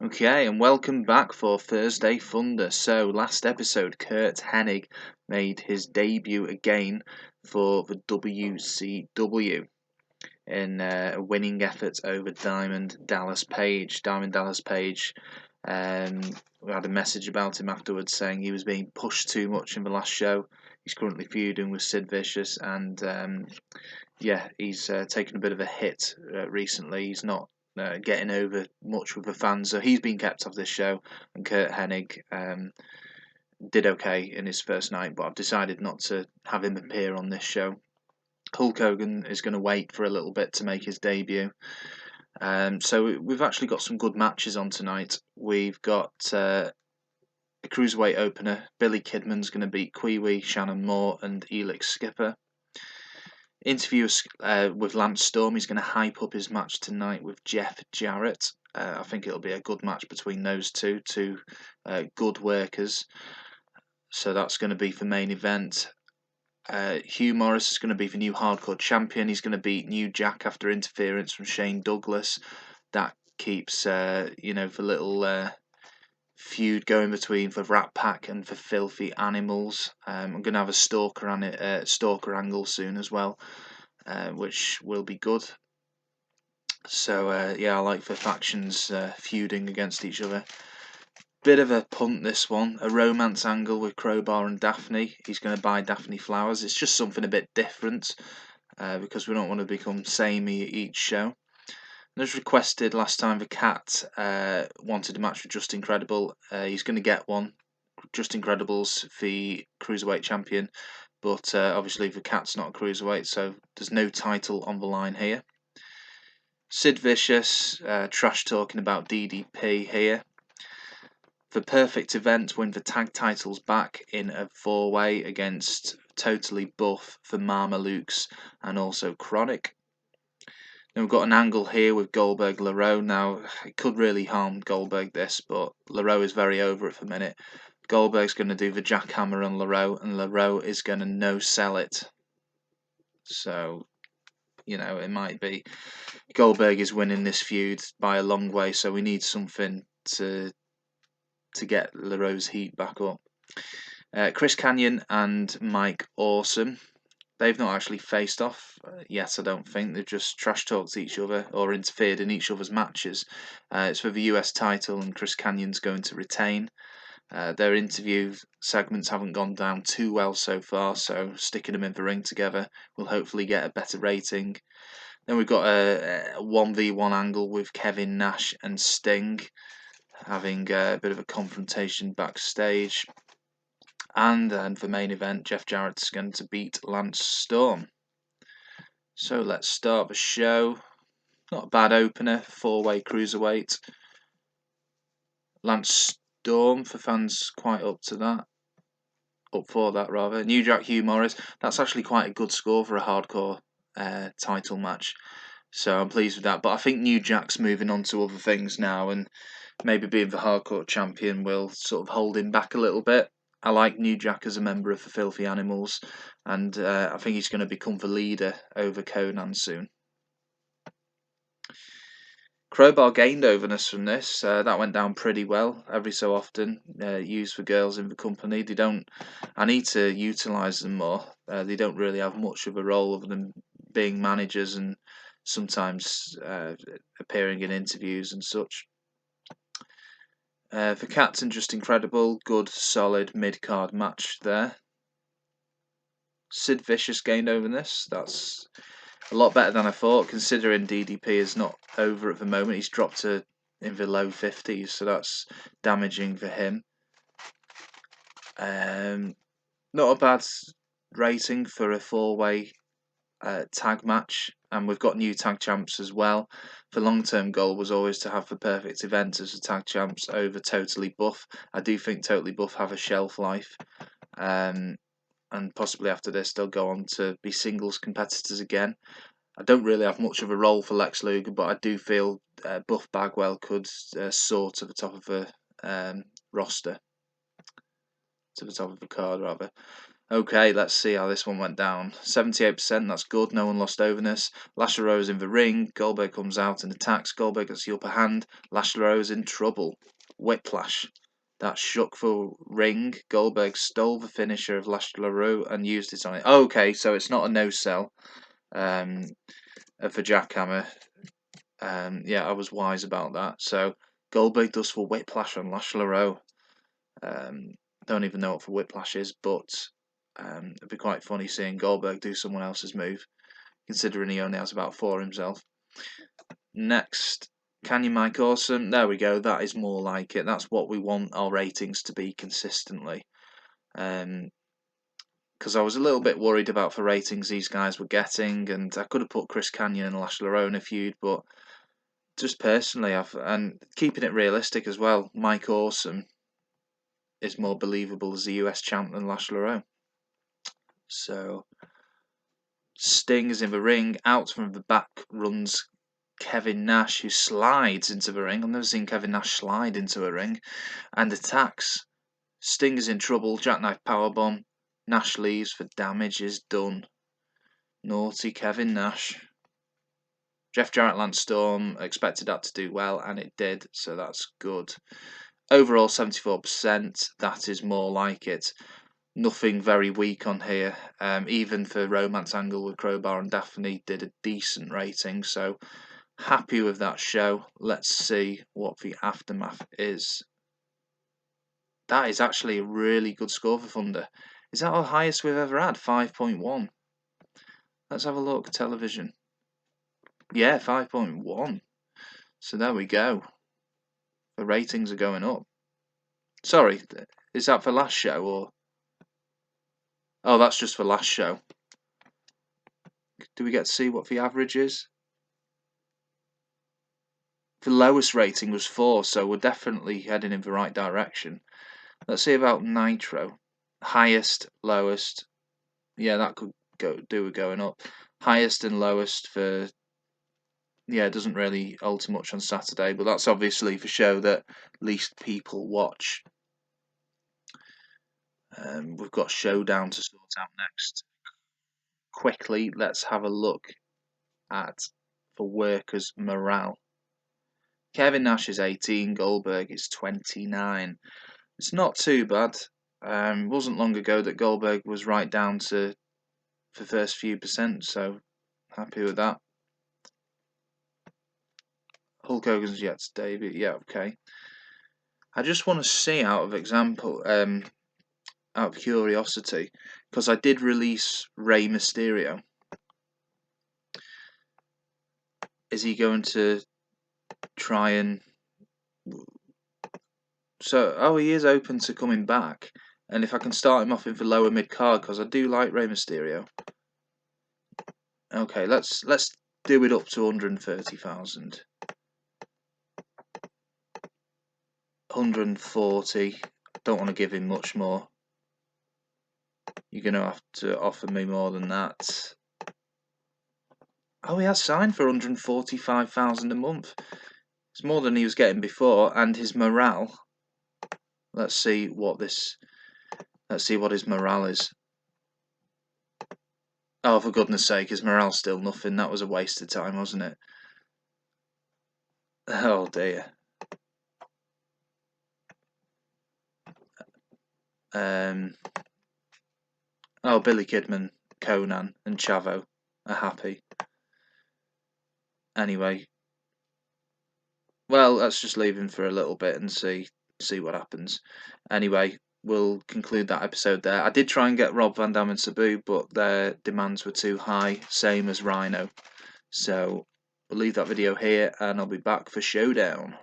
Okay, and welcome back for Thursday Thunder. So, last episode, Kurt Hennig made his debut again for the WCW in a winning effort over Diamond Dallas Page. Diamond Dallas Page, we had a message about him afterwards saying he was being pushed too much in the last show. He's currently feuding with Sid Vicious, and he's taken a bit of a hit recently. He's not getting over much with the fans, so he's been kept off this show. And Kurt Hennig did okay in his first night, but I've decided not to have him appear on this show. Hulk Hogan is going to wait for a little bit to make his debut. So we've actually got some good matches on tonight. We've got a cruiserweight opener. Billy Kidman's going to beat Kiwi, Shannon Moore, and Elix Skipper. Interview with Lance Storm. He's going to hype up his match tonight with Jeff Jarrett. I think it'll be a good match between those two good workers. So that's going to be for main event. Hugh Morris is going to be the new hardcore champion. He's going to beat New Jack after interference from Shane Douglas. That keeps the little feud going between the Rat Pack and the Filthy Animals. I'm going to have a stalker angle soon as well, which will be good. So I like the factions feuding against each other. Bit of a punt, this one. A romance angle with Crowbar and Daphne. He's going to buy Daphne flowers. It's just something a bit different because we don't want to become samey at each show. And as requested last time, the Cat wanted a match with Just Incredible. He's going to get one. Just Incredible's the Cruiserweight champion, but obviously the Cat's not a Cruiserweight, so there's no title on the line here. Sid Vicious trash talking about DDP here. The Perfect Event win the tag titles back in a 4-way against Totally Buff for Marmalukes and also Chronic. Then we've got an angle here with Goldberg LaRoe. Now, it could really harm Goldberg this, but LaRoe is very over it for a minute. Goldberg's going to do the jackhammer on LaRoe, and LaRoe is going to no-sell it. So, it might be Goldberg is winning this feud by a long way, so we need something to get LaRoe's heat back up. Chris Kanyon and Mike Awesome. They've not actually faced off yet, I don't think. They've just trash-talked each other or interfered in each other's matches. It's for the US title, and Chris Kanyon's going to retain. Their interview segments haven't gone down too well so far, so sticking them in the ring together will hopefully get a better rating. Then we've got a 1v1 angle with Kevin Nash and Sting, having a bit of a confrontation backstage. And then for main event, Jeff Jarrett's going to beat Lance Storm. So let's start the show. Not a bad opener, 4-way cruiserweight. Lance Storm, for fans quite up for that. New Jack, Hugh Morris. That's actually quite a good score for a hardcore title match. So I'm pleased with that. But I think New Jack's moving on to other things now, and maybe being the hardcore champion will sort of hold him back a little bit. I like New Jack as a member of the Filthy Animals, and I think he's going to become the leader over Conan soon. Crowbar gained overness from this. That went down pretty well. Every so often, used for girls in the company. I need to utilise them more. They don't really have much of a role other than being managers and sometimes appearing in interviews and such. For Cats and Just Incredible, good, solid mid-card match there. Sid Vicious gained over this. That's a lot better than I thought, considering DDP is not over at the moment. He's dropped in the low 50s, so that's damaging for him. Not a bad rating for a 4-way tag match, and we've got new tag champs as well. The long-term goal was always to have the Perfect Event as the tag champs over Totally Buff. I do think Totally Buff have a shelf life, and possibly after this they'll go on to be singles competitors again. I don't really have much of a role for Lex Luger, but I do feel Buff Bagwell could soar to the top of the roster, to the top of the card rather. Okay, let's see how this one went down. 78%, that's good. No one lost overness. Lashley Rose in the ring. Goldberg comes out and attacks. Goldberg gets the upper hand. Lashley Rose in trouble. Whiplash. That shook for ring. Goldberg stole the finisher of Lashley Rose and used it on it. Okay, so it's not a no-sell of the jackhammer. Yeah, I was wise about that. So Goldberg does for whiplash on Lashley Rose. Don't even know what for whiplash is, but it'd be quite funny seeing Goldberg do someone else's move, considering he only has about 4 himself. Next, Kanyon Mike Awesome. There we go. That is more like it. That's what we want our ratings to be consistently. Because I was a little bit worried about the ratings these guys were getting, and I could have put Chris Kanyon and Lashley Rose in a feud, but just personally, and keeping it realistic as well, Mike Awesome is more believable as the US champ than Lashley Rose. So Sting is in the ring. Out from the back runs Kevin Nash, who slides into the ring. I've never seen Kevin Nash slide into a ring. And attacks. Sting is in trouble. Jackknife powerbomb. Nash leaves. The damage is done. Naughty Kevin Nash. Jeff Jarrett Lance Storm. Expected that to do well, and it did. So that's good. Overall 74%. That is more like it. Nothing very weak on here. Even for Romance Angle with Crowbar and Daphne did a decent rating, so happy with that show. Let's see what the aftermath is. That is actually a really good score for Thunder. Is that our highest we've ever had? 5.1. Let's have a look. Television. Yeah, 5.1. So there we go. The ratings are going up. Sorry, is that for last show or? Oh, that's just for last show. Do we get to see what the average is? The lowest rating was 4, so we're definitely heading in the right direction. Let's see about Nitro. Highest, lowest. Yeah, that could do with going up. Highest and lowest for. Yeah, it doesn't really alter much on Saturday, but that's obviously the show that least people watch. We've got Showdown to sort out next. Quickly, let's have a look at the workers' morale. Kevin Nash is 18, Goldberg is 29. It's not too bad. It wasn't long ago that Goldberg was right down to the first few percent, so happy with that. Hulk Hogan's yet to debut. Yeah, okay. I just want to see out of curiosity, because I did release Rey Mysterio. Is he going to try and? So, he is open to coming back, and if I can start him off in the lower mid card, because I do like Rey Mysterio. Okay, let's do it up to 130,000. 140. Don't want to give him much more. You're going to have to offer me more than that. Oh, he has signed for 145,000 a month. It's more than he was getting before, and his morale. Let's see what his morale is. Oh, for goodness sake, his morale's still nothing. That was a waste of time, wasn't it? Oh dear. Billy Kidman, Conan, and Chavo are happy. Anyway, well, let's just leave him for a little bit and see what happens. Anyway, we'll conclude that episode there. I did try and get Rob Van Dam and Sabu, but their demands were too high, same as Rhino. So we'll leave that video here, and I'll be back for Showdown.